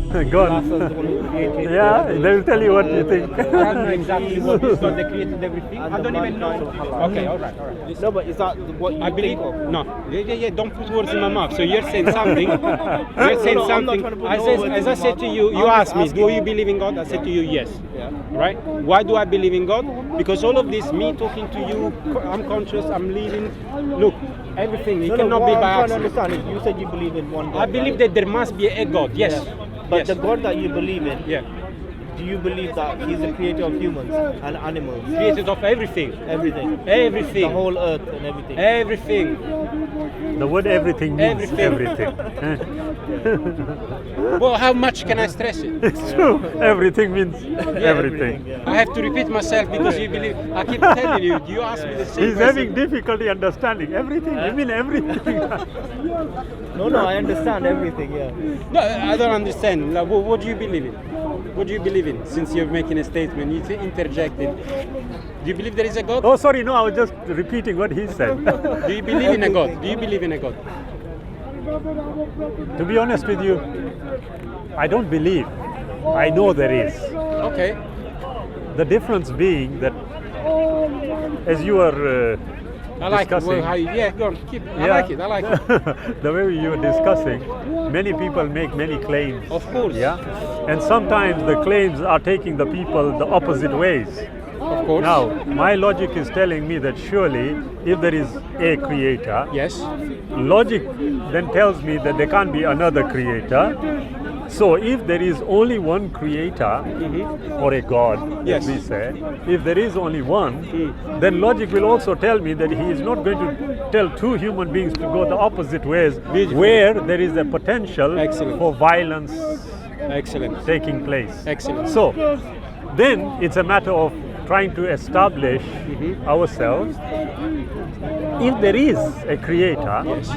Go on. Allah is the one who created. Yeah, they will tell you what you think. I don't know exactly what is God. They created everything. I don't even know. Okay, all right. No, but is that what you I believe. think of? No. Yeah. Don't put words in my mouth. So you're saying something. You're saying I'm not something. trying to put no words As in I your said mouth. to you, you I'm asked just me, asking. do you believe in God? I said to you, yes. Yeah. Right? Why do I believe in God? Because all of this, me talking to you, I'm conscious, I'm living. Look, everything. It cannot be what by I'm trying to accident. understand is you said you believe in one God. I believe right? that there must be a God. Yes. Yeah. But Yes. the God that you believe in, Yeah. do you believe that He's the creator of humans and animals, Created of everything. everything, Everything. the whole earth and everything? Everything. The word everything means Everything. Well, how much can I stress it? It's true. Everything means everything. yeah. I have to repeat myself because you believe. I keep telling you. You ask me the same He's question. having difficulty understanding everything. You mean everything? No, I understand everything. Yeah. No, I don't understand. Like, what do you believe in? What do you believe in? Since you're making a statement, you interjected. Do you believe there is a God? Oh, sorry. No, I was just repeating what he said. Do you believe in a God? Do you believe in a God? To be honest with you, I don't believe. I know there is. Okay. The difference being that, as you are I like it. discussing, Well, yeah, go on. Keep. I Yeah. like it. I like it. the way you were discussing, many people make many claims. Of course. Yeah, and sometimes the claims are taking the people the opposite ways. Of course. Now, my logic is telling me that surely, if there is a creator, Yes. logic then tells me that there can't be another creator. So, if there is only one creator, or a god, Yes. as we say, if there is only one, then logic will also tell me that he is not going to tell two human beings to go the opposite ways, Beautiful. where there is a potential Excellent. for violence Excellent. taking place. Excellent. So, then it's a matter of trying to establish ourselves. If there is a creator, Yes.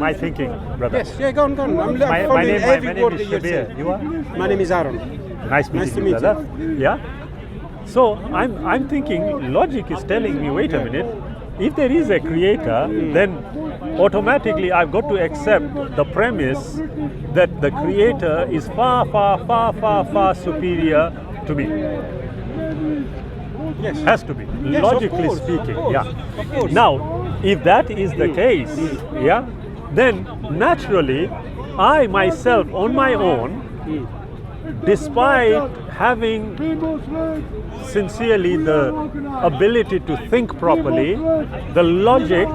my thinking, brother. Yes. Yeah. Go on. I'm My following name, every my word name that is you're Shabir. saying. You are? My name is Aaron. Nice Nice meeting to you, meet you. brother. Yeah. So I'm thinking logic is telling me, wait a minute, if there is a creator, then automatically I've got to accept the premise that the creator is far superior to me. Yes. Has to be, Yes, of logically course, speaking. of course, Yeah. of course. Now, if that is the case, yeah, then naturally, I myself on my own, despite having sincerely the ability to think properly, the logic,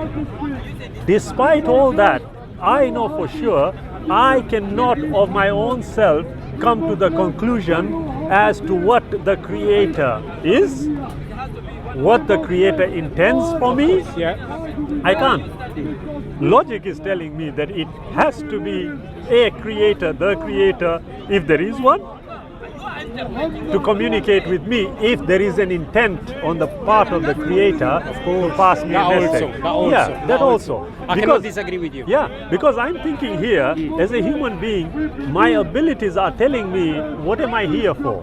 despite all that, I know for sure I cannot of my own self come to the conclusion as to what the creator is, what the creator intends for me. Yeah. I can't. Logic is telling me that it has to be a creator, the creator, if there is one, to communicate with me if there is an intent on the part of the creator to pass me That a message. also. Yeah, that also. I cannot disagree with you. Yeah, because I'm thinking here, as a human being, my abilities are telling me what am I here for.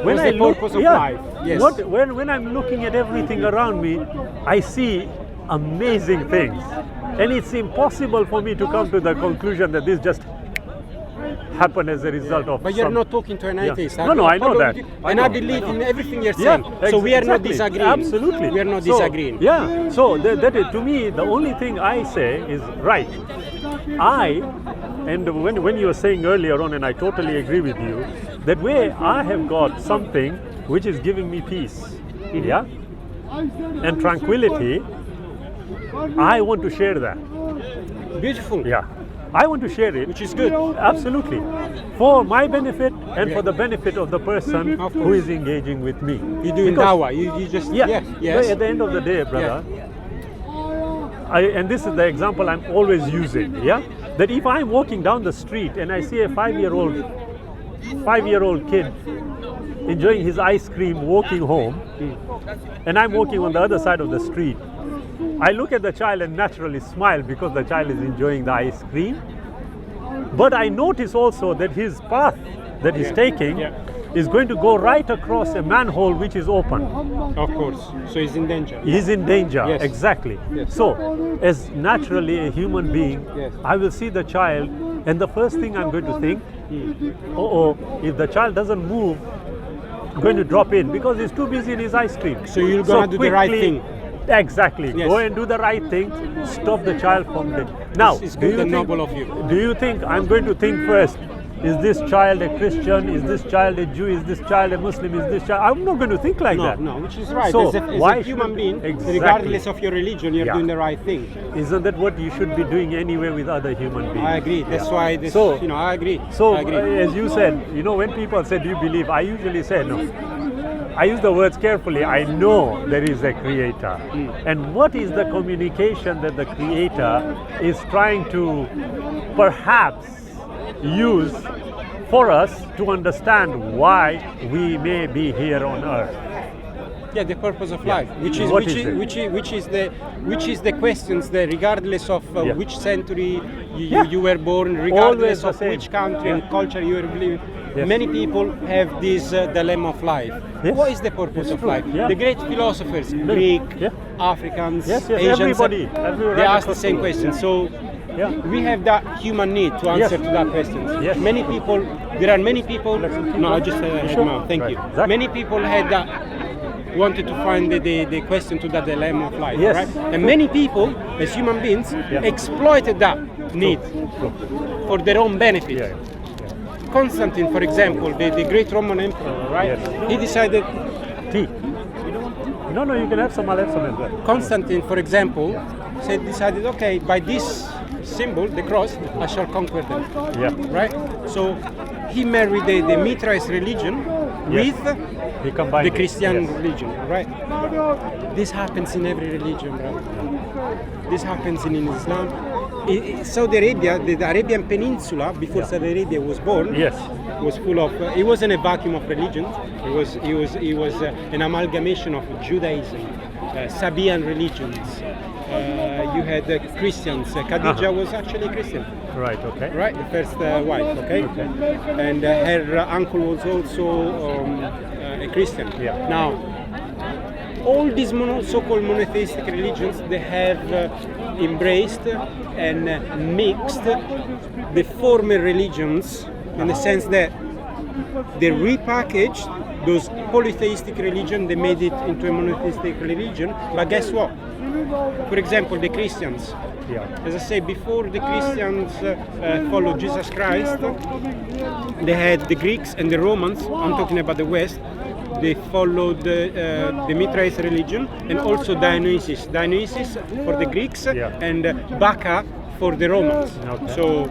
What's the purpose of life? Yes. When I'm looking at everything around me, I see amazing things. And it's impossible for me to come to the conclusion that this just happened as a result of But you're some- not talking to an Yeah. atheist. No, I know that. And I believe in everything you're saying. So we are not exactly. disagreeing. Absolutely. We are not So, disagreeing. Yeah. So that is, to me, the only thing I say is right. When you were saying earlier on, and I totally agree with you, that way I have got something which is giving me peace, yeah, and tranquility. I want to share that. Beautiful. Yeah. I want to share it. Which is good. Absolutely. For my benefit and for the benefit of the person Of who course. is engaging with me. You're doing Because- dawah. You just Yeah. Yes. At the end of the day, brother, and this is the example I'm always using, yeah? That if I'm walking down the street and I see a 5-year-old kid enjoying his ice cream walking home, and I'm walking on the other side of the street, I look at the child and naturally smile because the child is enjoying the ice cream. But I notice also that his path that he's taking is going to go right across a manhole which is open. Of course. So he's in danger. He's in danger, Yes. exactly. Yes. So, as naturally a human being, Yes. I will see the child, and the first thing I'm going to think, if the child doesn't move, going to drop in because he's too busy in his ice cream. So you're gonna do the right thing. Exactly. Yes. Go and do the right thing. Stop the child from the. Now, It's do good you and think, noble of you. do you think I'm going to think first? Is this child a Christian? Is this child a Jew? Is this child a Muslim? Is this child? I'm not going to think like that. No, which is right. So as a why human should- being, Exactly. regardless of your religion, you're Yeah. doing the right thing. Isn't that what you should be doing anyway with other human beings? I agree. That's Yeah. why this. So- I agree. So, I agree. as you said, when people say, do you believe? I usually say no. I use the words carefully. I know there is a creator. And what is the communication that the creator is trying to perhaps use for us to understand why we may be here on earth? Yeah, the purpose of Yeah. life, which is What which is is, it? which is the questions that regardless of Yeah. which century Yeah. you were born, Always regardless the of same. which country Yeah. and culture you were living. Yes. Many people have this dilemma of life. Yes. What is the purpose It's of true. life? Yeah. The great philosophers, Greek, Yeah. Africans, Yes, yes, Asians, everybody. they ask the same question. So Yeah. we have that human need to answer Yes. to that question. Yes. Many people, there are many people. No, I just Sure. no, thank Right. you. Exactly. Many people had that wanted to find the question to that dilemma of life, Yes. right? And many people, as human beings, Yeah. exploited that need True. for their own benefit. Yeah. Constantine, for example, the great Roman emperor, right? Yes. He decided. Tea. No, you can have some. I'll have some as well. Constantine, for example, decided, okay, by this symbol, the cross, I shall conquer them. Yeah. Right? So he married the Mithraist religion Yes. with He combined the it. Christian Yes. religion, right? This happens in every religion, right? This happens in Islam. Saudi Arabia, the Arabian Peninsula, before Yeah. Saudi Arabia was born, Yes. was full of. It wasn't a vacuum of religions. It was an amalgamation of Judaism, Sabian religions. You had Christians. Khadija was actually a Christian. Right. Okay. Right, the first wife, okay? Okay. And her uncle was also a Christian. Yeah. Now, all these so-called monotheistic religions, they have embraced and mixed the former religions in the sense that they repackaged those polytheistic religion, they made it into a monotheistic religion. But guess what? For example, the Christians. Yeah. As I say, before the Christians followed Jesus Christ, they had the Greeks and the Romans. I'm talking about the West. They followed the Mithraist religion and also Dionysus. Dionysus for the Greeks Yeah. and Baccha for the Romans. Okay. So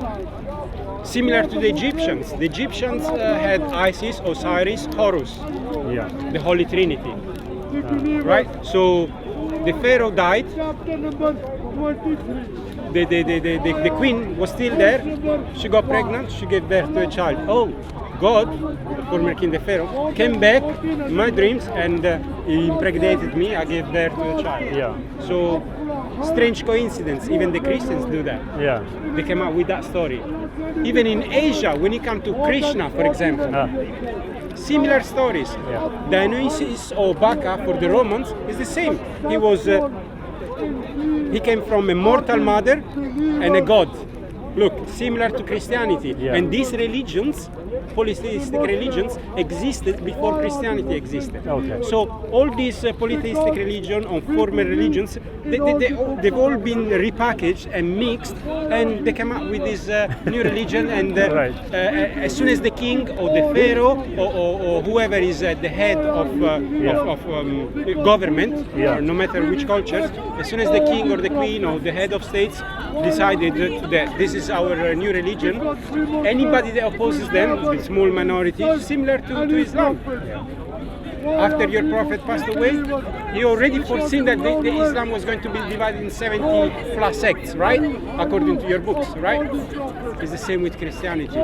similar to the Egyptians. The Egyptians had Isis, Osiris, Horus, Yeah. the Holy Trinity. Right? So the Pharaoh died. The queen was still there. She got pregnant. She gave birth to a child. Oh, God, the former king, the Pharaoh, came back in my dreams and he impregnated me. I gave birth to a child. Yeah. So strange coincidence. Even the Christians do that. Yeah. They came up with that story. Even in Asia, when it comes to Krishna, for example, similar stories. Yeah. Dionysus or Baccha for the Romans is the same. He came from a mortal mother and a god. Look, similar to Christianity. Yeah. And these religions, polytheistic religions, existed before Christianity existed. Okay. So all these polytheistic religion or former religions, they've all been repackaged and mixed, and they came up with this new religion. And Right. as soon as the king or the pharaoh or whoever is at the head of government, Yeah. or no matter which cultures, as soon as the king or the queen or the head of states decided that this is our new religion, anybody that opposes them, the small minority, similar to Islam. After your prophet passed away, he already foreseen that the Islam was going to be divided in 70 plus sects, right? According to your books, right? It's the same with Christianity.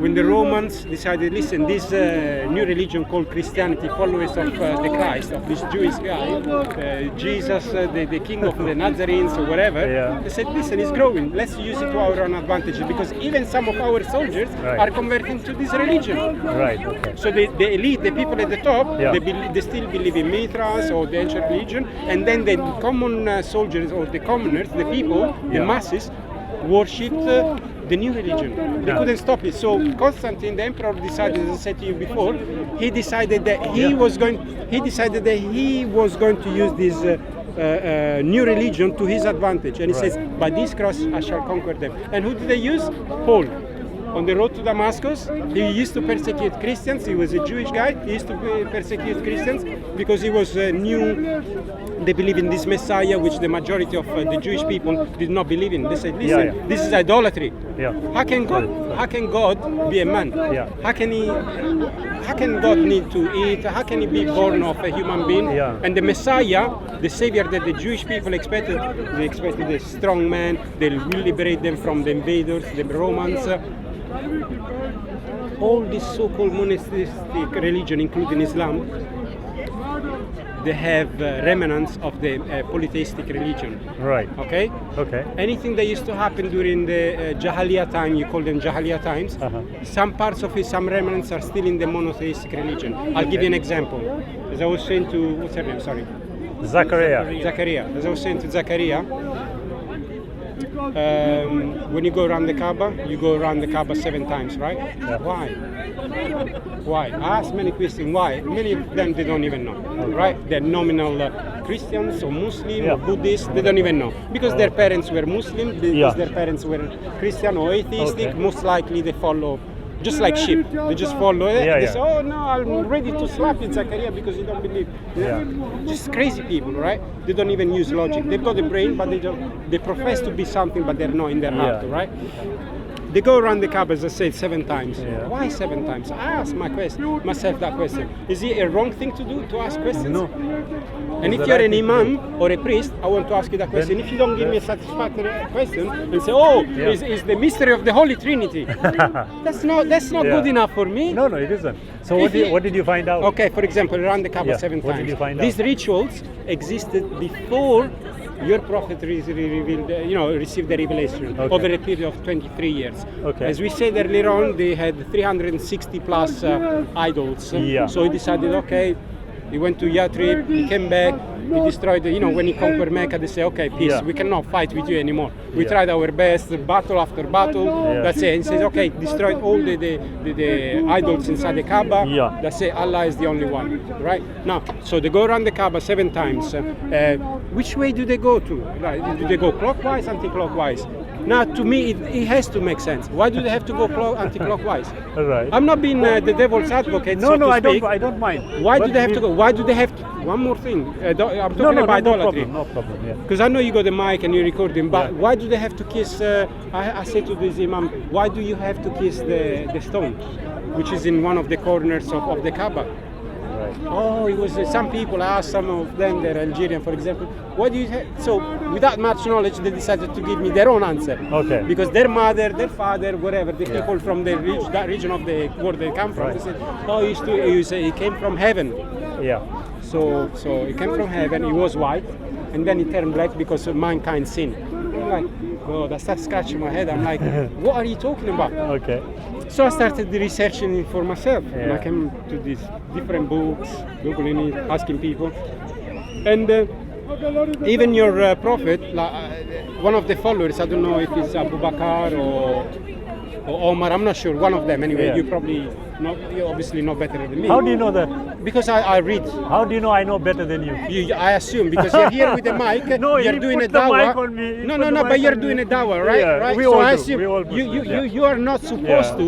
When the Romans decided, listen, this new religion called Christianity, followers of the Christ, of this Jewish guy, Jesus, the king of the Nazarenes or whatever, Yeah. they said, listen, it's growing. Let's use it to our own advantage because even some of our soldiers Right. are converting to this religion. Right. Okay. So the elite, the people at the top, Yeah. they still believe in Mithras or the ancient religion, and then the common soldiers or the commoners, the people, the Yeah. masses, worshipped the new religion. They Yeah. couldn't stop it. So Constantine, the emperor, decided, as I said to you before, he decided that he was going to use this new religion to his advantage. And he Right. says, by this cross I shall conquer them. And who did they use? Paul. On the road to Damascus, he used to persecute Christians. He was a Jewish guy. He used to persecute Christians because he was new. They believe in this Messiah, which the majority of the Jewish people did not believe in. They said, listen, Yeah. this is idolatry. Yeah. How can God be a man? Yeah. How can God need to eat? How can he be born of a human being? Yeah. And the Messiah, the Savior that the Jewish people expected, they expected a strong man. They will liberate them from the invaders, the Romans. All this so-called monistic religion, including Islam, they have remnants of the polytheistic religion. Right. Okay? Okay. Anything that used to happen during the Jahiliyyah time, you call them Jahiliyyah times, some parts of it, some remnants are still in the monotheistic religion. I'll give you an example. As I was saying to, what's her name, sorry? Zachariah. As I was saying to Zachariah, when you go around the Kaaba, you go around the Kaaba 7 times, right? Yeah. Why? I ask many questions. Why? Many of them they don't even know, right? They're nominal Christians or Muslim Yeah. or Buddhist. They don't even know because their parents were Muslim, because Yeah. their parents were Christian or atheistic. Okay. Most likely they follow. Just like sheep, they just follow it. Yeah, They yeah. say, "Oh no, I'm ready to slap you, Zachariah, because you don't believe." Yeah. Just crazy people, right? They don't even use logic. They've got a brain, but they don't. They profess to be something, but they're not in their heart, Yeah. right? They go around the Kaaba, as I said, 7 times. Yeah. Why 7 times? I ask myself that question. Is it a wrong thing to do, to ask questions? No. And It's if the you're right an thing to imam or a priest, I want to ask you that question. If you don't give me a satisfactory question and say, "Oh, Yeah. is the mystery of the Holy Trinity," that's not Yeah. good enough for me. No, it isn't. So what did you find out? Okay, for example, around the Kaaba Yeah, 7 what times. did you find These out? rituals existed before your prophet received the revelation Okay. over a period of 23 years. Okay. As we said earlier on, they had 360 plus idols. Yeah. So he decided, okay, he went to Yathrib, he came back, he destroyed, when he conquered Mecca, they say, okay, peace, Yeah. we cannot fight with you anymore. We Yeah. tried our best, battle after battle, Yeah. that's it. He says, okay, destroyed all the idols inside the Kaaba, Yeah. that's it, Allah is the only one, right? Now, so they go around the Kaaba 7 times. Which way do they go to? Right? Do they go clockwise, anti-clockwise? Now, to me, it has to make sense. Why do they have to go anti-clockwise? Right. I'm not being the devil's advocate, so to I speak. don't mind. Why But do they have we- to go? Why do they have to? One more thing. I'm talking No, about no idolatry. problem. Yeah. Because I know you got the mic and you're recording, but Yeah. why do they have to kiss? I say to this imam, why do you have to kiss the stone, which is in one of the corners of the Kaaba? Right. Oh, it was some people. I asked some of them, they're Algerian, for example. What do you have? So, without much knowledge, they decided to give me their own answer. Okay. Because their mother, their father, whatever, the Yeah. people from that region of the world they come from, Right. they said, "Oh, you say he came from heaven." Yeah. So he came from heaven. He was white, and then he turned black because of mankind sin. I'm like, oh, that starts scratching my head. I'm like, what are you talking about? Okay. So I started researching it for myself, and I Yeah. came to these different books, googling it, asking people, and even your prophet, one of the followers, I don't know if it's Abu Bakr or Omar, I'm not sure, one of them anyway. Yeah. You probably know, you obviously know better than me. How do you know that? Because I read. How do you know I know better than you? I assume because you're here with the mic, No, you're he doing a put the dawah. mic on me. He No, put the but mic you're on doing me. a dawah, right? Yeah, right. we So all I do. assume We all do. Yeah. you are not supposed to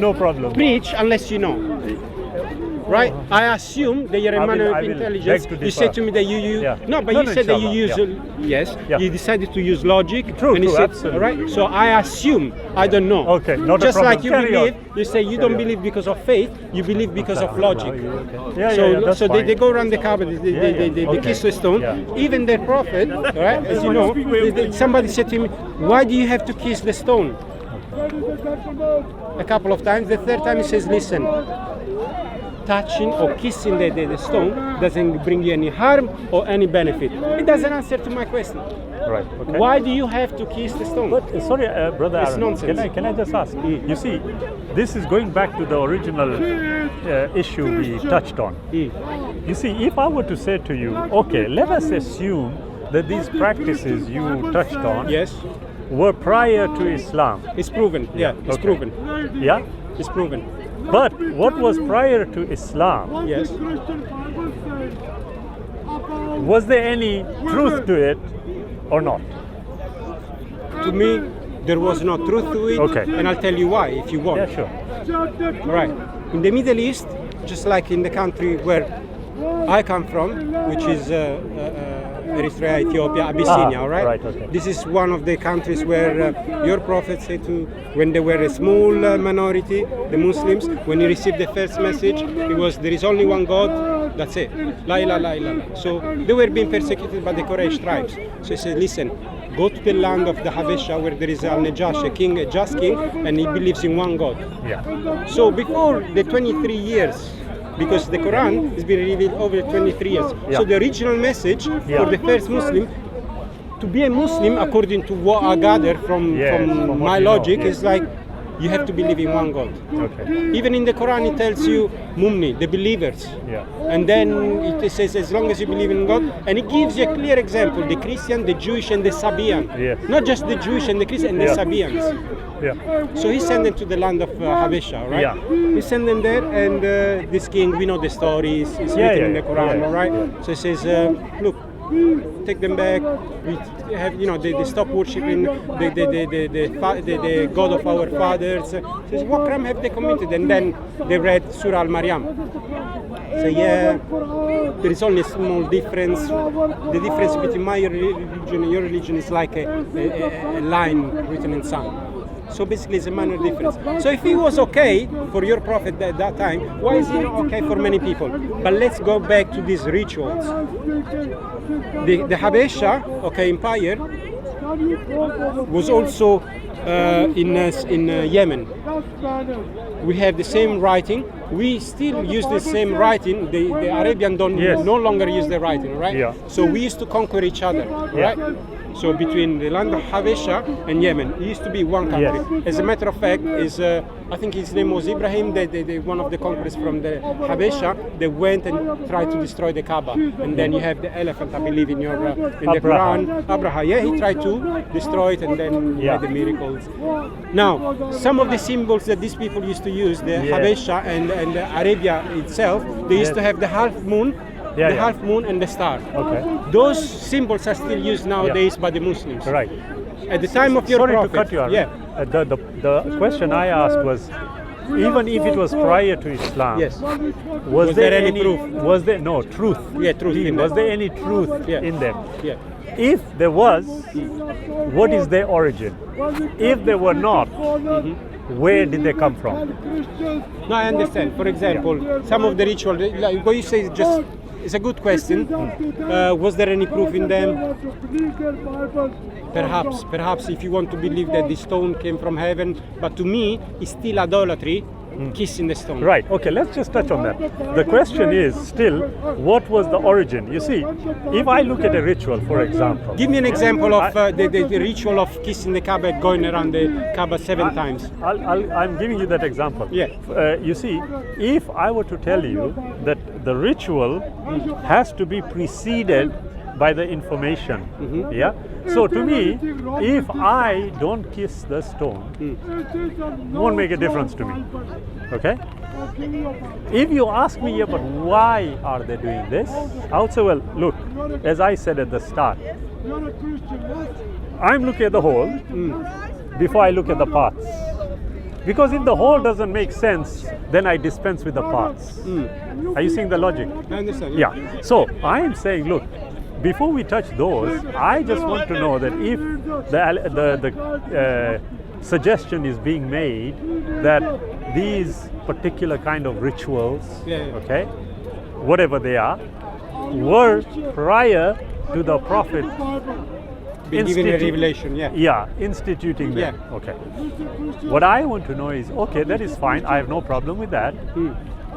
No problem. preach unless you know. Right? I assume that you're a I man will- of I will intelligence. beg to You said differ. to me that you Yeah. no, but No, you no, said that you inshallah, use yes. Yeah. You decided to use logic. True, and you true, said, absolutely. right? So I assume I don't know. Okay, not a Just problem. like you Carry believe, on. you say you Carry don't on. believe because of faith. You believe because of logic. Yeah, So, that's so fine. they go around the Kaaba, they Okay. kiss the stone. Yeah. Even their prophet, right? As you know, somebody said to me, "Why do you have to kiss the stone?" A couple of times. The third time he says, "Listen, touching or kissing the stone doesn't bring you any harm or any benefit." It doesn't answer to my question. Right. Okay. Why do you have to kiss the stone? But sorry, brother It's Aaron, nonsense. can I just ask? You see, this is going back to the original issue we touched on. You see, if I were to say to you, okay, let us assume that these practices you touched on, Yes. were prior to Islam. It's proven. Yeah, it's Okay. proven. Yeah? It's proven. But what was prior to Islam? Yes. Was there any truth to it or not? To me, there was no truth to it. Okay. And I'll tell you why if you want. Yeah, sure. All right. In the Middle East, just like in the country where I come from, which is Eritrea, Ethiopia, Abyssinia, all right? right, okay. This is one of the countries where your prophet said to, when they were a small minority, the Muslims, when he received the first message, it was, there is only one God, that's it. La ilaha illallah. So they were being persecuted by the Quraysh tribes. So he said, listen, go to the land of the Habesha where there is Al-Najash, a king, a just king, and he believes in one God. Yeah. So before the 23 years, because the Quran has been revealed over 23 years. Yeah. So the original message Yeah. for the first Muslim, to be a Muslim, according to what I gather from, Yes, from what my you know, logic, yes. is like you have to believe in one God. Okay. Even in the Quran, it tells you Mumni, the believers. Yeah. And then it says, as long as you believe in God, and it gives you a clear example, the Christian, the Jewish, and the Sabian. Yes. Not just the Jewish and the Christian, and Yeah. the Sabians. Yeah. So he sent them to the land of Habesha, right? Yeah. He sent them there, and this king, we know the stories, it's Yeah, written yeah, in the Quran, yeah. all right? So he says, look, take them back. We have, they stop worshiping the God of our fathers. Says, what crime have they committed? And then they read Surah Al-Maryam. So yeah, there is only a small difference. The difference between my religion and your religion is like a line written in sand. So basically it's a minor difference. So if it was okay for your prophet at that time, why is it not okay for many people? But let's go back to these rituals. The Habesha, empire, was also in Yemen. We have the same writing. We still use the same writing. The Arabian Yes. no longer use the writing, right? Yeah. So we used to conquer each other, right? So between the land of Habesha and Yemen, it used to be one country. Yes. As a matter of fact, I think his name was Ibrahim, one of the conquerors from the Habesha. They went and tried to destroy the Kaaba, and then you have the elephant, I believe, in your in the Quran. Abraha, yeah, he tried to destroy it, and then he had the miracles. Now, some of the symbols that these people used to use, the Habesha and Arabia itself, they used to have the half moon. Half moon and the star. Okay. Those symbols are still used nowadays by the Muslims. Right. At the time of your Sorry prophet. to cut you off. Yeah. The question I asked was, even if it was prior to Islam, Yes. was there any proof? Was there no truth? Yeah, truth in Was them. there any truth Yeah. in them? Yeah. If there was, what is their origin? If there were not, where did they come from? No, I understand. For example, some of the ritual, like what you say, is just it's a good question. Was there any proof in them? Perhaps if you want to believe that the stone came from heaven, but to me, it's still idolatry, kissing the stone. Right, okay, let's just touch on that. The question is still, what was the origin? You see, if I look at a ritual, for example. Give me an example of the ritual of kissing the Kaaba, going around the Kaaba 7 times. I'm giving you that example. Yeah. You see, if I were to tell you that the ritual has to be preceded by the information, yeah. So to me, if I don't kiss the stone, won't make a difference to me. Okay. If you ask me, but why are they doing this? I would say, well, look, as I said at the start, I'm looking at the whole before I look at the parts. Because if the whole doesn't make sense, then I dispense with the parts. Are you seeing the logic? I understand. Yeah. So I am saying, look, before we touch those, I just want to know that if the suggestion is being made that these particular kind of rituals, okay, whatever they are, were prior to the Prophet Been given a revelation, instituting them. Okay. What I want to know is, okay, that is fine. I have no problem with that.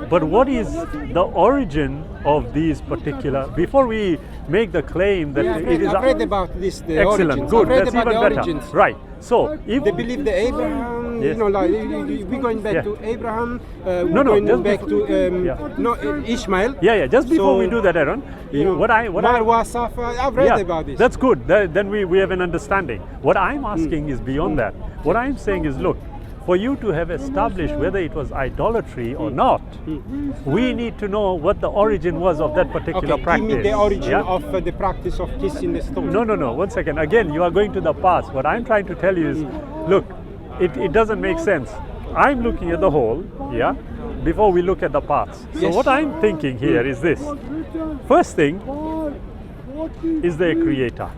But what is the origin of these particular? Before we make the claim that it is. I've read about this. The excellent. origins. Good. I've read That's about even the better. origins. Right. So if They believe that Abraham question, Yes. like we're going back Yeah. to Abraham, No, we're no, going just back before- to Ishmael. Yeah. Just before So, we do that, Aaron, what I Marwa, Safa, I've read about this. That's good. Then we have an understanding. What I'm asking is beyond that. What I'm saying is, look, for you to have established whether it was idolatry or not, we need to know what the origin was of that particular Okay, practice. give me the origin yeah? of the practice of kissing the stone. No. 1 second. Again, you are going to the past. What I'm trying to tell you is, look, it doesn't make sense. I'm looking at the whole, yeah, before we look at the parts. So Yes. what I'm thinking here is this. First thing, is there a creator?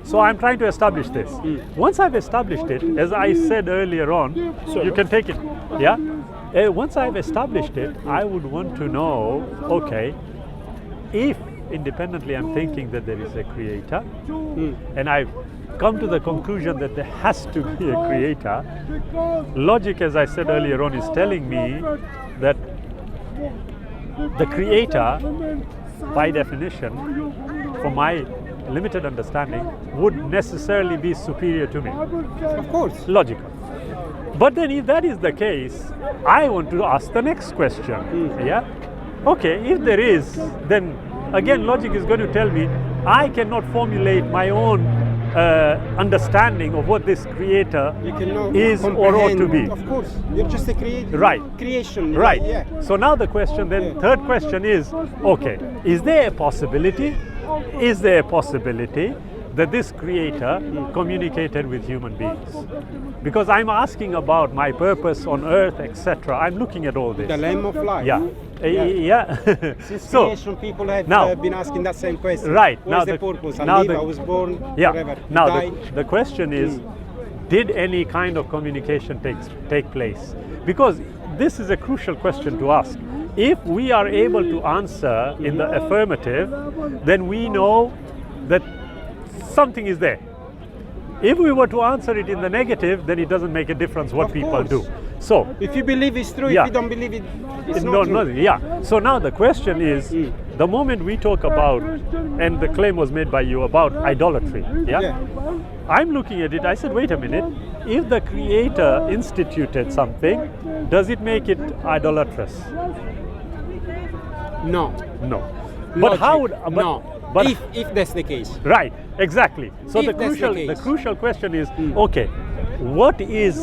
So I'm trying to establish this. Once I've established it, as I said earlier on, you can take it, yeah? Once I've established it, I would want to know, okay, if independently I'm thinking that there is a creator, and I've come to the conclusion that there has to be a creator, logic, as I said earlier on, is telling me that the creator, by definition, from my limited understanding, would necessarily be superior to me. Of course. Logical. But then if that is the case, I want to ask the next question. Yeah? Okay, if there is, then again logic is going to tell me I cannot formulate my own understanding of what this creator You cannot is or ought to be. Of course, you're just a creator. Right. Creation. Right. Yeah. So now the question then, third question is, okay, is there a possibility? Is there a possibility that this creator communicated with human beings? Because I'm asking about my purpose on earth, etc. I'm looking at all this. The lamb of life. Yeah. Yeah. Since So, creation, people have now- been asking that same question. Right. What Now is the the- purpose? I now live, the- I was born, yeah. whatever. Now Die. the question is, did any kind of communication take place? Because this is a crucial question to ask. If we are able to answer in the affirmative, then we know that something is there. If we were to answer it in the negative, then it doesn't make a difference what Of people course. do. So, If you believe it's true, Yeah. if you don't believe it, it's no, not true. no, yeah. So now the question is, the moment we talk about, and the claim was made by you about idolatry, Yeah. I'm looking at it, I said, wait a minute, if the creator instituted something, does it make it idolatrous? No. No. But Logic. how would, but, no. but if that's the case. right, exactly. So If the that's the crucial, the case. crucial question is, okay, what is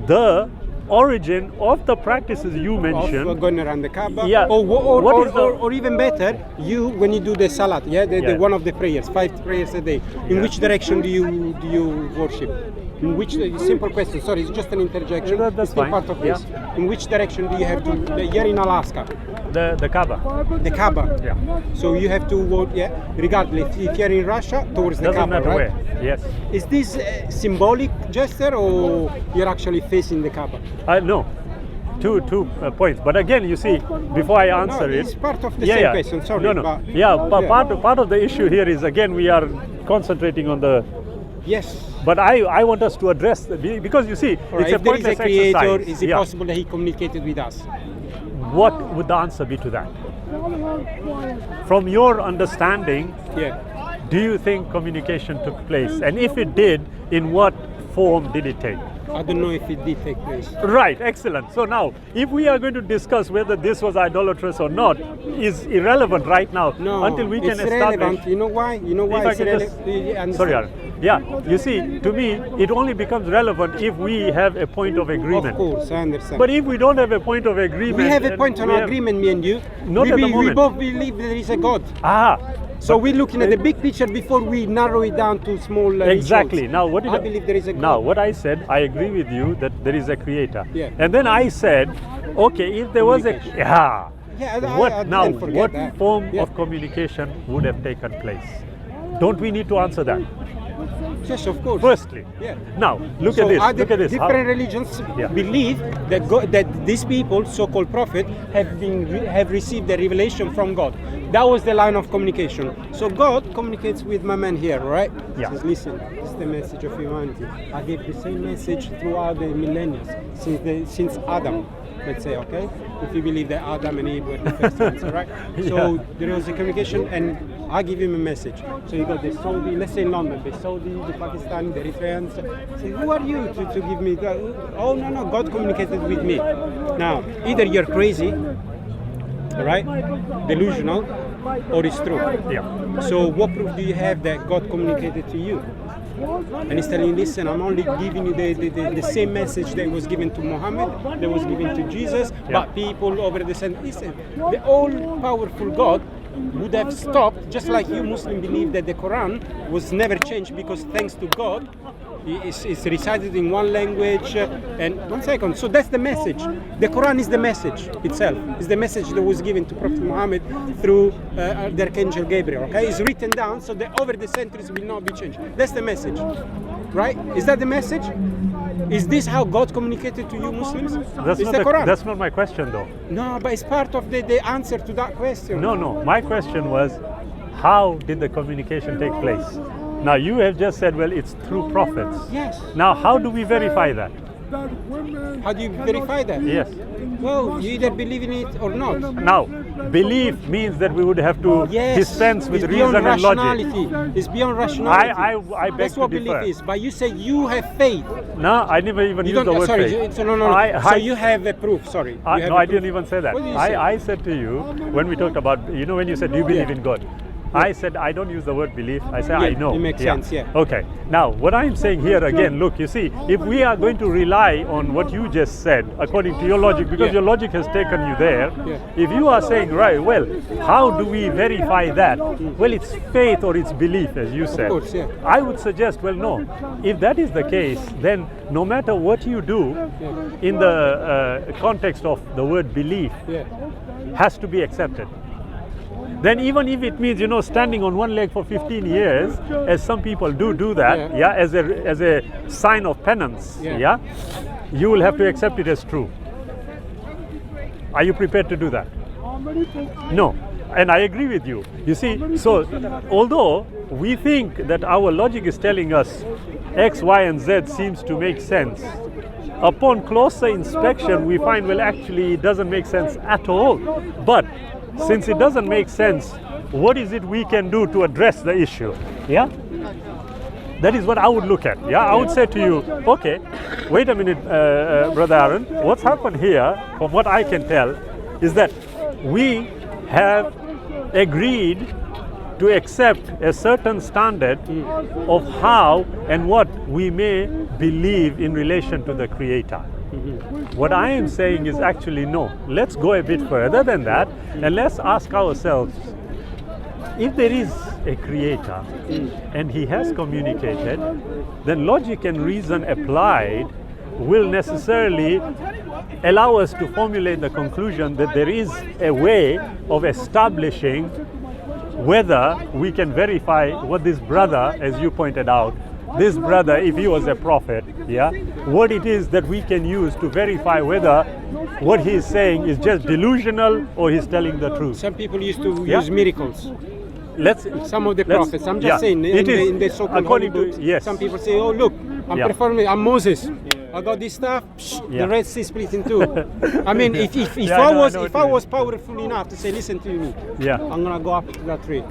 the origin of the practices you mentioned? Of going around the Kaaba, Yeah. or even better, you when you do the salat, the Yeah. one of the prayers, 5 prayers a day. In which direction do you worship? In which simple question? Sorry, it's just an interjection. Yeah, that's it's still fine. part of Yeah. this. In which direction do you have to? You're in Alaska, The Kaaba. the Kaaba. Yeah. So you have to walk. Yeah. Regardless, if you're in Russia, towards the Doesn't Kaaba, matter right? where. Yes. Is this a symbolic gesture or you're actually facing the Kaaba? No. Two points. But again, you see, before I answer No, it, it's part of the same question. Sorry, No. but- Yeah, but Yeah. part of the issue here is, again, we are concentrating on the. Yes. But I want us to address because you see, All right, it's a if there is pointless a creator, exercise. is it Yeah. possible that he communicated with us? What would the answer be to that? From your understanding, Yeah. do you think communication took place? And if it did, in what form did it take? I don't know if it did take place. Right, excellent. So now, if we are going to discuss whether this was idolatrous or not, is irrelevant right now No, until we can it's establish. relevant. You know why? You know why If I it's can relevant? just, sorry, Aaron. Yeah, you see, to me, it only becomes relevant if we have a point of agreement. Of course, I understand. But if we don't have a point of agreement, we have a and point on we have- agreement, me and you. Not we, at the we moment. both believe there is a God. Ah, So we're looking at the big picture before we narrow it down to small exactly. rituals. Now, what did I believe there is a God. Now, what I said, I agree with you that there is a creator. Yeah. And then I said, okay, if there was a Communication. what I now? didn't forget What that. form Yeah. of communication would have taken place? Don't we need to answer that? Yes, of course. Firstly. Yeah. Now, look So at this. other Look at this. How- Different religions Yeah. believe that that these people, so-called prophet, have received the revelation from God. That was the line of communication. So God communicates with my man here, right? Yeah. Says, listen, this is the message of humanity. I gave the same message throughout the millennia since Adam. let's say, okay? If you believe that Adam and Eve were the first ones, all right? So there was a communication, and I give him a message. So you got the Saudi, let's say in London, the Saudi, the Pakistani, the Eritreans. Say, who are you to give me that? Oh, no, God communicated with me. Now, either you're crazy, all right, delusional, or it's true. Yeah. So what proof do you have that God communicated to you? And he's telling you, listen, I'm only giving you the same message that was given to Muhammad, that was given to Jesus, but people over the centuries. Listen, the all-powerful God would have stopped, just like you Muslims believe that the Quran was never changed because thanks to God, it's recited in one language. And 1 second, so that's the message. The Quran is the message itself. It's the message that was given to Prophet Muhammad through the Archangel Gabriel. Okay, it's written down so that over the centuries will not be changed. That's the message, right? Is that the message? Is this how God communicated to you Muslims? That's not my question, though. No, but it's part of the answer to that question. No. My question was, how did the communication take place? Now you have just said, well, it's through prophets. Yes. Now how do we verify that? How do you verify that? Yes. Well, you either believe in it or not. Now, belief means that we would have to dispense with reason and logic. It's beyond rationality. I beg That's to what differ. belief is. But you say you have faith. No, I never even used the word faith. No. So you have a proof. Sorry. I didn't even say that. What did you say? I said to you, when we talked about, when you said, do you believe in God? I said, I don't use the word belief. I say, I know. It makes sense, yeah. Okay. Now, what I'm saying here again, look, you see, if we are going to rely on what you just said, according to your logic, because your logic has taken you there, if you are saying, right, well, how do we verify that? Well, it's faith or it's belief, as you said. Of course, yeah. I would suggest, well, no. If that is the case, then no matter what you do in the context of the word belief, has to be accepted. Then even if it means, standing on one leg for 15 years, as some people do that, as a sign of penance, you will have to accept it as true. Are you prepared to do that? No. And I agree with you. You see, so although we think that our logic is telling us X, Y, and Z seems to make sense, upon closer inspection, we find, well, actually, it doesn't make sense at all. But since it doesn't make sense, what is it we can do to address the issue? Yeah? That is what I would look at. Yeah, I would say to you, okay, wait a minute, Brother Aaron, what's happened here, from what I can tell, is that we have agreed to accept a certain standard of how and what we may believe in relation to the Creator. What I am saying is actually no. Let's go a bit further than that, and let's ask ourselves, if there is a Creator and He has communicated, then logic and reason applied will necessarily allow us to formulate the conclusion that there is a way of establishing whether we can verify what this brother, as you pointed out, this brother, if he was a prophet, what it is that we can use to verify whether what he is saying is just delusional or he's telling the truth. Some people used to use miracles. Some of the prophets, I'm just saying, in the so-called Holy books, some people say, oh look, I'm Moses. I got this stuff, the Red Sea split in two. I mean, if I was powerful enough to say, listen to me, I'm gonna go up to that tree.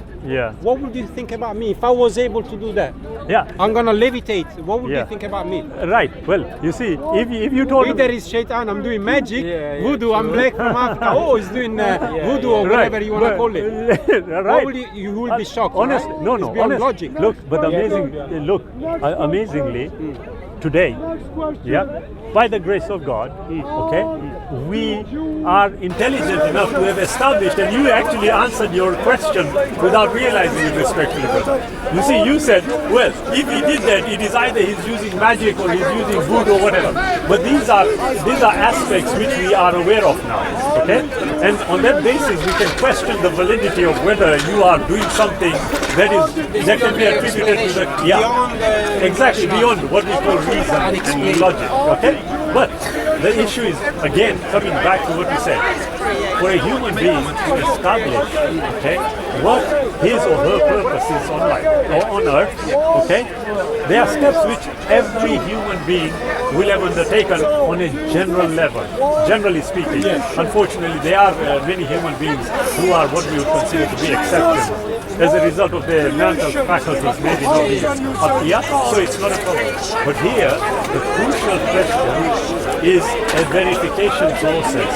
What would you think about me if I was able to do that? I'm gonna levitate. What would you think about me? Right. Well, you see, if you told either is shaitan, I'm doing magic, voodoo, I'm black from Africa, he's doing voodoo or whatever you wanna call it. What would you will be shocked. Honestly, right? no, honest. Logic. Look, but amazingly, today, by the grace of God, we are intelligent enough to have established, and you actually answered your question without realizing it, respectfully, brother. You see, you said, well, if he did that, it is either he's using magic or he's using voodoo or whatever. But these are aspects which we are aware of now, And on that basis, we can question the validity of whether you are doing something that can be attributed to the exactly beyond what we call reason and logic, But the issue is, again, coming back to what we said, for a human being to establish, okay, what his or her purpose is on life or on earth, okay, there are steps which every human being will have undertaken on a general level, generally speaking. Unfortunately, there are many human beings who are what we would consider to be exceptions as a result of their mental faculties maybe not being up here, so it's not a problem. But here, the crucial question is a verification process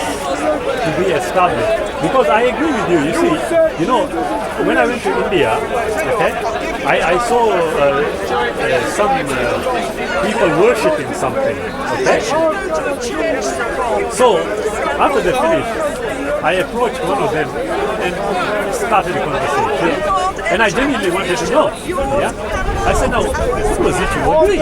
to be established. Because I agree with you, you see, you know, when I went to India, okay, I saw some people worshipping something, okay. So, after they finished, I approached one of them and started a conversation. And I genuinely wanted to know. Yeah? I said, now, what was it you were doing?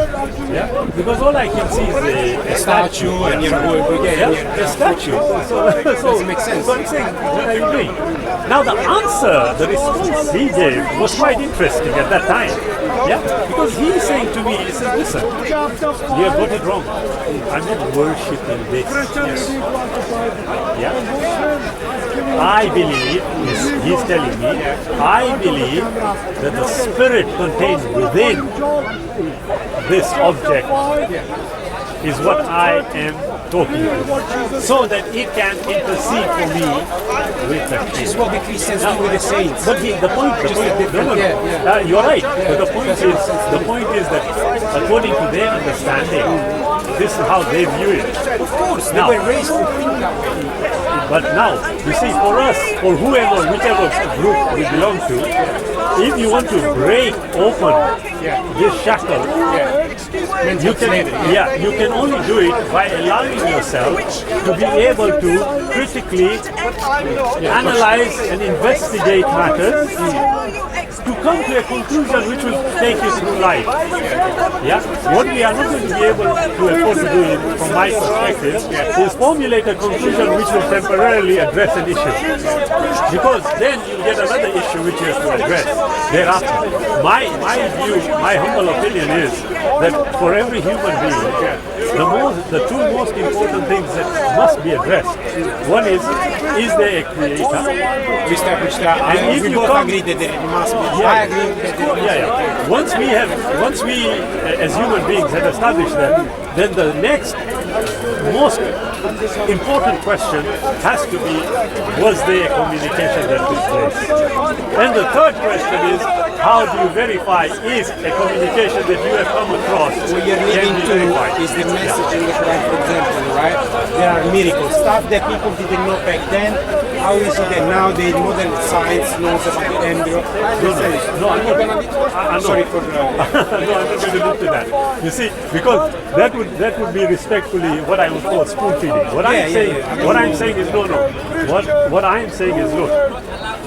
Yeah? Because all I can see is a statue and a statue. So doesn't make sense. So I'm saying, what are you doing? Now the answer, the response he gave was quite interesting at that time. Yeah? Because he's saying to me, he said, listen, you have got it wrong. I'm not worshipping this. Yes. Yeah? I believe, he's telling me, I believe that the spirit contained within this object is what I am talking to, so that it can intercede for me with the king. This is what the Christians do with the saints. But the point, you're right. But the point is that according to their understanding, this is how they view it. Of course, they Now, were raised to think that way. but now, you see, for us, for whoever, whichever group we belong to, if you want to break open this shackle, you can only do it by allowing yourself to be able to critically analyze and investigate matters to come to a conclusion which will take you through life. Yeah? What we are not going to be able to afford to do, from my perspective, is formulate a conclusion which will temporarily address an issue. Because then you'll get another issue which you have to address thereafter. My view, my humble opinion is that for every human being, the two most important things that must be addressed. One is there a creator? We established that, and we both agree that there must be. I agree that there must be. Once we as human beings have established that, then the next most important question has to be, was there a communication that took place? And the third question is, how do you verify if a communication that you have come across What you're leading to is the message in the Quran, for example, right? There are miracles, stuff that people didn't know back then. How is it that now the modern science knows about the embryo? No, I'm not. Sorry for no, I'm not going to look to that. You see, because that would be respectfully what I would call spoon feeding. What I'm saying is no. What I'm saying is, look,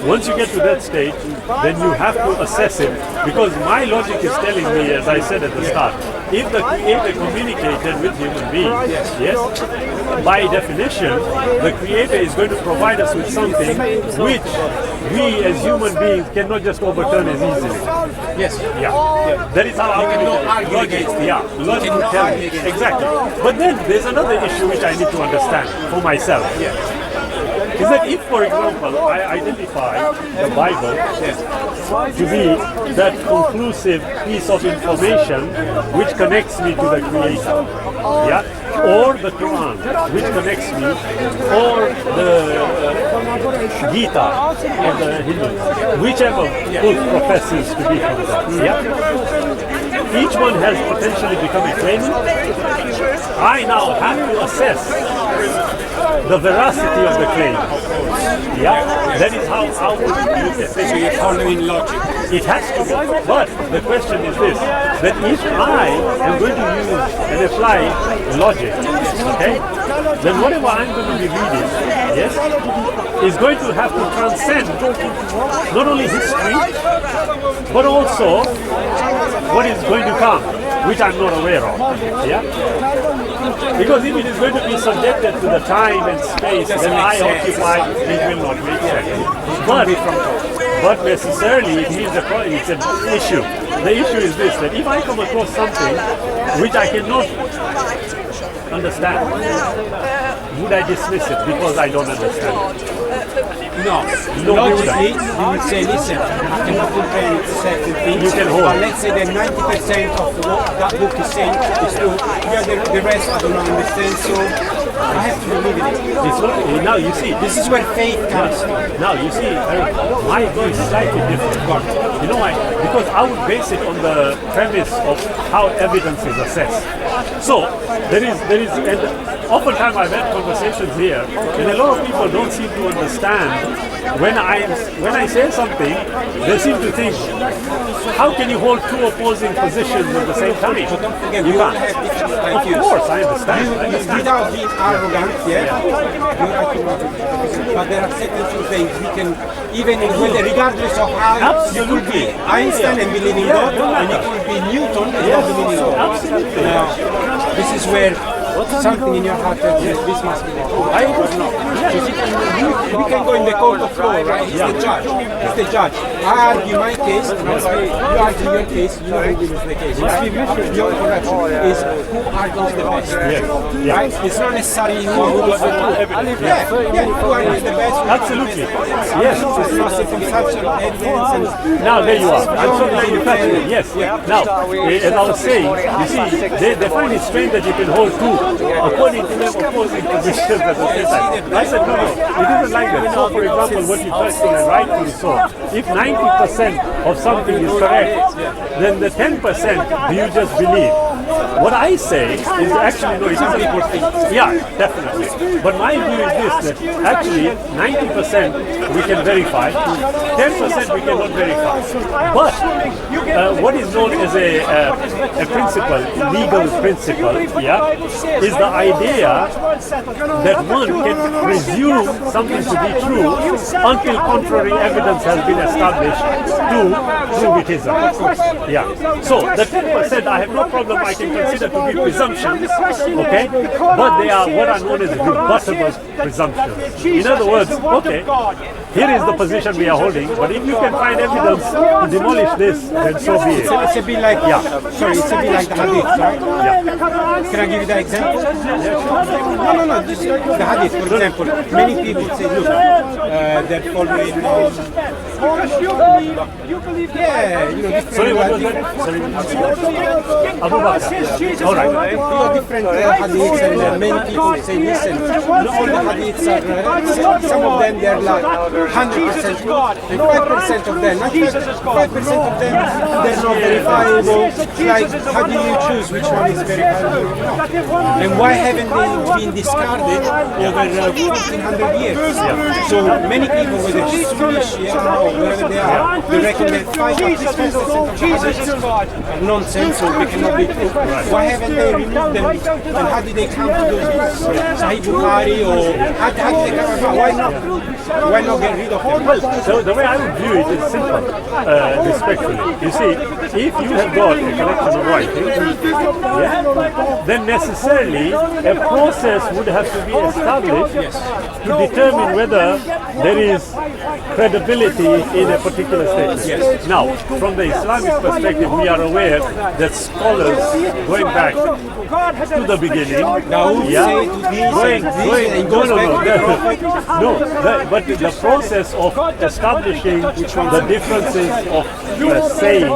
once you get to that stage, then you have to assess it, because my logic is telling me, as I said at the start, if the Creator communicated with human beings, yes, by definition, the Creator is going to provide us with something which we as human beings cannot just overturn as easily. Yes. Yeah. That is how You cannot argue against it. Logic will tell me. Exactly. But then there's another issue which I need to understand for myself. Is that if, for example, I identify the Bible to be that conclusive piece of information which connects me to the Creator, or the Quran which connects me, or the Gita or the Hindu, whichever book professes to be from that, each one has potentially become a claimant. I now have to assess the veracity of the claim. That is how we look at it. So you're following logic. It has to be. But the question is this, that if I am going to use and apply logic, okay, then whatever I'm going to be reading, is going to have to transcend not only history, but also what is going to come, which I'm not aware of. Because if it is going to be subjected to the time and space that I occupy, it will not make sense. But necessarily it means it's an issue. The issue is this, that if I come across something which I cannot understand, would I dismiss it because I don't understand it? No, No, logically, you would say, listen, I cannot compare it to certain things, You can hold. but let's say that 90% of what that book is saying is true. Yeah, the rest I don't understand, so I have to believe in it. It's not, now you see, This is where faith comes from. now you see, my view is slightly different. You know why? Because I would base it on the premise of how evidence is assessed. So there is, and oftentimes I've had conversations here, and a lot of people don't seem to understand when I say something, they seem to think, how can you hold two opposing positions at the same time? But don't forget, You we all can't. have different Of IQs. course, I understand. I understand. Without being arrogant, yeah, you're right. But there are certain things we can, even regardless of how you could be Einstein and believe in God, and you could be Newton and not believe in God. Absolutely. Now, this is where something in your heart tells you this must be the truth. I was not. We can go in the court of law, right? He's the judge. He's the judge. I argue my case, you argue your case, you know who wins the case. Your correction is who argues the best. Right? It's not necessarily who is the truth. Yeah, who argues the best. Absolutely. Yes. It's not circumstantial evidence and Now there you are. I'm so glad you touched it. Yes. Now, as I was saying, you see, they find it strange that you can hold two according to them opposing positions at the same time. I said no, it isn't like that. So, for example, what you touched on, and rightfully so, if 90% of something is correct, then the 10% do you just believe? What I say is actually no, it isn't. Yeah, definitely. But my view is this: that actually 90% we can verify, 10% we cannot verify. But what is known as a principle, legal principle, is the idea that one can presume something to be true until contrary evidence has been established to prove it isn't. Yeah. So the 10% I have no problem. I can consider to be presumptions, okay? But they are what are known as rebuttable presumptions. In other words, okay, here is the position we are holding, but if you can find evidence to demolish this, then so be it. it's a bit like it's a bit like the hadith, right? Yeah. Can I give you the example? No. Just the hadith, for example. Many people say, look, they're following. Different. Sorry, what was that? Sorry. Abu Bakr. All right. Different hadiths, and many people say, listen, not all the hadiths are. Some of them they're like 100%, and 5% of them, 5% of them, they're not verifiable. Like, how do you choose which one is verifiable? And why haven't they been discarded over 1,500 years? So many people, whether it's Jewish or wherever they are, they reckon that 5% of hadiths are nonsense or they cannot be true. Why haven't they removed them? And how did they come to those books? Sahih Bukhari or how did they come about? Why not get rid of them? So the way I would view it is simple, respectfully. You see, if you have got a collection of writings, then necessarily a process would have to be established to determine whether there is credibility in a particular statement. Now, from the Islamic perspective, we are aware that scholars going back to the beginning, but the process of establishing the differences of saying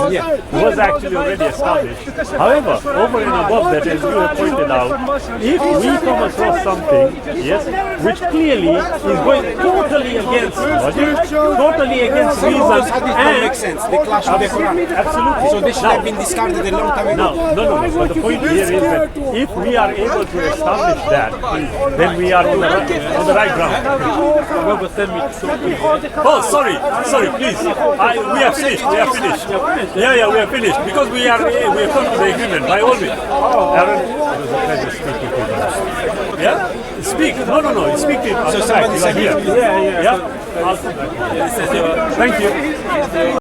was actually already established. However, over and above that, as you have pointed out, if we come across something, which clearly is going totally against logic, totally against reason, and makes sense. They clash with the Quran. Absolutely. So they should have been discarded a long time ago. No. But the point here is that if we are able to establish that, then we are on the right ground. Oh, sorry, please. We are finished. Yeah, we are finished because we have come to the agreement. By all means, Aaron, it was a pleasure speaking to you. Yeah, speak. No. Speak to him. So somebody said here. Yeah. I'll come back. Thank you.